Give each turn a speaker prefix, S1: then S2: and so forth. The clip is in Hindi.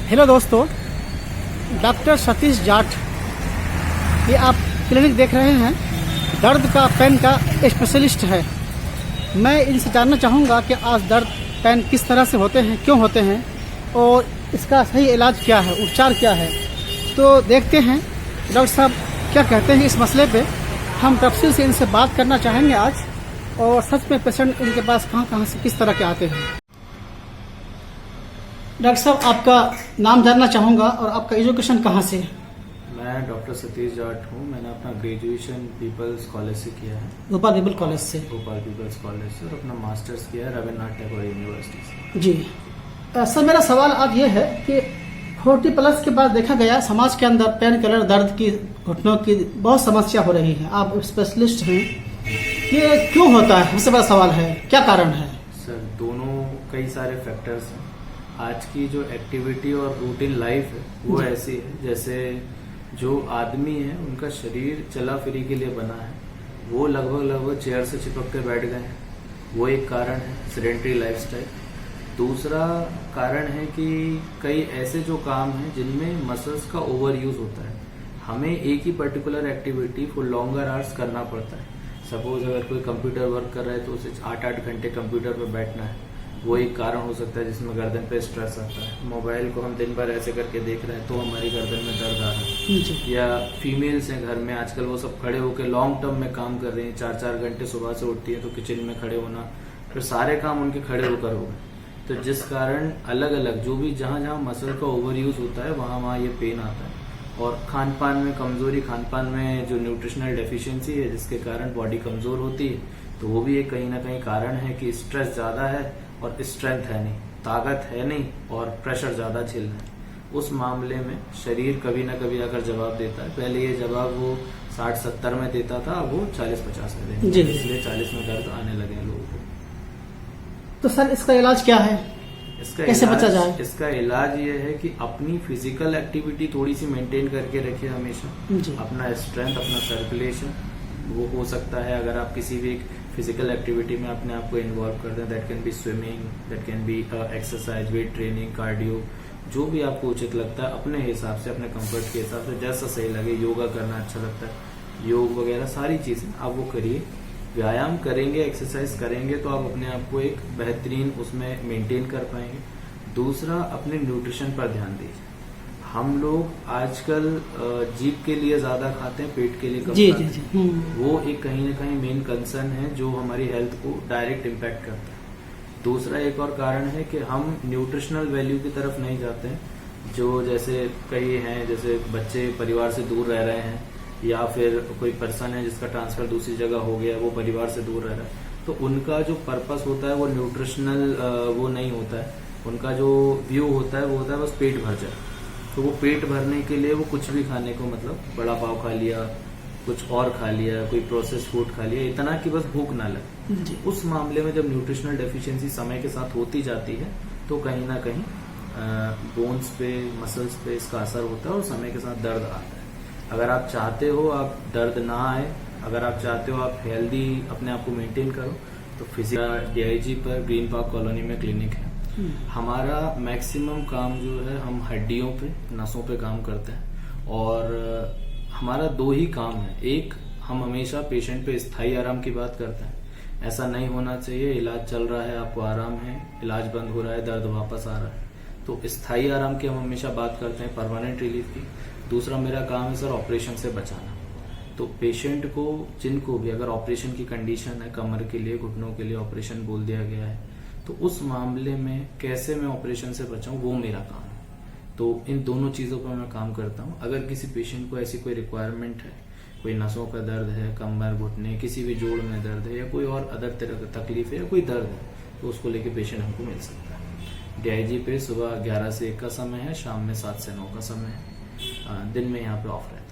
S1: हेलो दोस्तों, डॉक्टर सतीश जाट, ये आप क्लिनिक देख रहे हैं। दर्द का पेन का स्पेशलिस्ट है। मैं इनसे जानना चाहूँगा कि आज दर्द पेन किस तरह से होते हैं, क्यों होते हैं और इसका सही इलाज क्या है, उपचार क्या है। तो देखते हैं डॉक्टर साहब क्या कहते हैं इस मसले पे। हम तफसील से इनसे बात करना चाहेंगे आज, और सच में पेशेंट इनके पास कहाँ से किस तरह के आते हैं। डॉक्टर साहब, आपका नाम जानना चाहूँगा और आपका एजुकेशन कहाँ से है?
S2: मैं डॉक्टर सतीश जाट हूँ। मैंने अपना ग्रेजुएशन पीपल्स कॉलेज से किया है,
S1: भोपाल पीपल कॉलेज से।
S2: भोपाल पीपल्स कॉलेज से, और अपना मास्टर्स किया है रविन्द्रनाथ टैगोर यूनिवर्सिटी से।
S1: जी सर, मेरा सवाल आज ये है कि 40+ के बाद देखा गया समाज के अंदर पेन किलर, दर्द की, घुटनों की बहुत समस्या हो रही है। आप स्पेशलिस्ट हैं, ये क्यों होता है? सबसे बड़ा सवाल है, क्या कारण है?
S2: सर, दोनों कई सारे फैक्टर्स हैं। आज की जो एक्टिविटी और रूटीन लाइफ है वो ऐसी है, जैसे जो आदमी है उनका शरीर चला फिरी के लिए बना है, वो लगभग चेयर से चिपक के बैठ गए हैं। वो एक कारण है, सेडेंटरी लाइफस्टाइल। दूसरा कारण है कि कई ऐसे जो काम हैं जिनमें मसल्स का ओवर यूज होता है। हमें एक ही particular activity for longer hours करना पड़ता है। सपोज अगर कोई कंप्यूटर वर्क कर रहा है तो उसे 8-8 घंटे कंप्यूटर पर बैठना है, वो एक कारण हो सकता है जिसमें गर्दन पे स्ट्रेस आता है। मोबाइल को हम दिन भर ऐसे करके देख रहे हैं तो हमारी गर्दन में दर्द आ रहा है। या फीमेल्स हैं घर में आजकल, वो सब खड़े होकर लॉन्ग टर्म में काम कर रही हैं, 4-4 घंटे सुबह से उठती है तो किचन में खड़े होना, फिर सारे काम उनके खड़े होकर हो गए। तो जिस कारण अलग अलग जो भी जहाँ मसल का ओवर यूज होता है वहाँ ये पेन आता है। और खान पान में कमजोरी, खान पान में जो न्यूट्रिशनल डेफिशिएंसी है जिसके कारण बॉडी कमजोर होती है, तो वो भी एक कहीं ना कहीं कारण है कि स्ट्रेस ज्यादा है और स्ट्रेंथ है नहीं, ताकत है नहीं और प्रेशर ज्यादा झेलना है। उस मामले में शरीर कभी ना कभी आकर जवाब देता है। पहले ये जवाब वो 60-70 में देता था, अब वो 40-50 में देता है, इसलिए 40 में दर्द आने लगे हैं लोगों को।
S1: तो सर, इसका इलाज क्या है? कैसे बचा जाए?
S2: इसका इलाज ये है कि अपनी फिजिकल एक्टिविटी थोड़ी सी मेंटेन करके रखिए हमेशा। अपना स्ट्रेंथ, अपना सर्कुलेशन, वो हो सकता है अगर आप किसी भी फिजिकल एक्टिविटी में अपने आप को इन्वॉल्व करते हैं। That can be swimming, that can be exercise, weight training, cardio, जो भी आपको उचित लगता है अपने हिसाब से, अपने कंफर्ट के हिसाब से, जैसा सही लगे। योगा करना अच्छा लगता है, योग वगैरह सारी चीजें आप वो करिए। व्यायाम करेंगे, एक्सरसाइज करेंगे तो आप अपने आप को एक बेहतरीन उसमें मेंटेन कर पाएंगे। दूसरा, अपने न्यूट्रिशन पर ध्यान दीजिए। हम लोग आजकल जीभ के लिए ज्यादा खाते हैं, पेट के लिए कम खाते हैं। वो एक कहीं ना कहीं मेन कंसर्न है जो हमारी हेल्थ को डायरेक्ट इम्पैक्ट करता है। दूसरा एक और कारण है कि हम न्यूट्रिशनल वैल्यू की तरफ नहीं जाते हैं। जो जैसे कई हैं, जैसे बच्चे परिवार से दूर रह रहे हैं, या फिर कोई पर्सन है जिसका ट्रांसफर दूसरी जगह हो गया, वो परिवार से दूर रह रहा है, तो उनका जो पर्पस होता है वो न्यूट्रिशनल वो नहीं होता है। उनका जो व्यू होता है वो होता है बस पेट भर जाए। तो वो पेट भरने के लिए वो कुछ भी खाने को, मतलब बड़ा पाव खा लिया, कुछ और खा लिया, कोई प्रोसेस फूड खा लिया, इतना कि बस भूख ना लगे। उस मामले में जब न्यूट्रिशनल डेफिशिएंसी समय के साथ होती जाती है तो कहीं ना कहीं बोन्स पे, मसल्स पे इसका असर होता है और समय के साथ दर्द आता है। अगर आप चाहते हो आप दर्द ना आए, अगर आप चाहते हो आप हेल्दी अपने आप को मेंटेन करो, तो फिजिकल DIG पर ग्रीन पार्क कॉलोनी में क्लिनिक है। हमारा मैक्सिमम काम जो है हम हड्डियों पे, नसों पे काम करते हैं, और हमारा 2 ही काम है। एक, हम हमेशा पेशेंट पे स्थायी आराम की बात करते हैं। ऐसा नहीं होना चाहिए इलाज चल रहा है, आपको आराम है, इलाज बंद हो रहा है, दर्द वापस आ रहा है, तो स्थायी आराम की हम हमेशा बात करते हैं, परमानेंट रिलीफ की। दूसरा मेरा काम है सर ऑपरेशन से बचाना। तो पेशेंट को, जिनको भी अगर ऑपरेशन की कंडीशन है, कमर के लिए, घुटनों के लिए ऑपरेशन बोल दिया गया है, तो उस मामले में कैसे मैं ऑपरेशन से बचाऊं, वो मेरा काम है। तो इन दोनों चीजों पर मैं काम करता हूं। अगर किसी पेशेंट को ऐसी कोई रिक्वायरमेंट है, कोई नसों का दर्द है, कमर, घुटने, किसी भी जोड़ में दर्द है, या कोई और अदर तरह की तकलीफ है या कोई दर्द है, तो उसको लेके पेशेंट हमको मिल सकता है। DIG पे सुबह 11 से 1 का समय है, शाम में 7 से 9 का समय है, दिन में यहाँ पे ऑफ रहता है।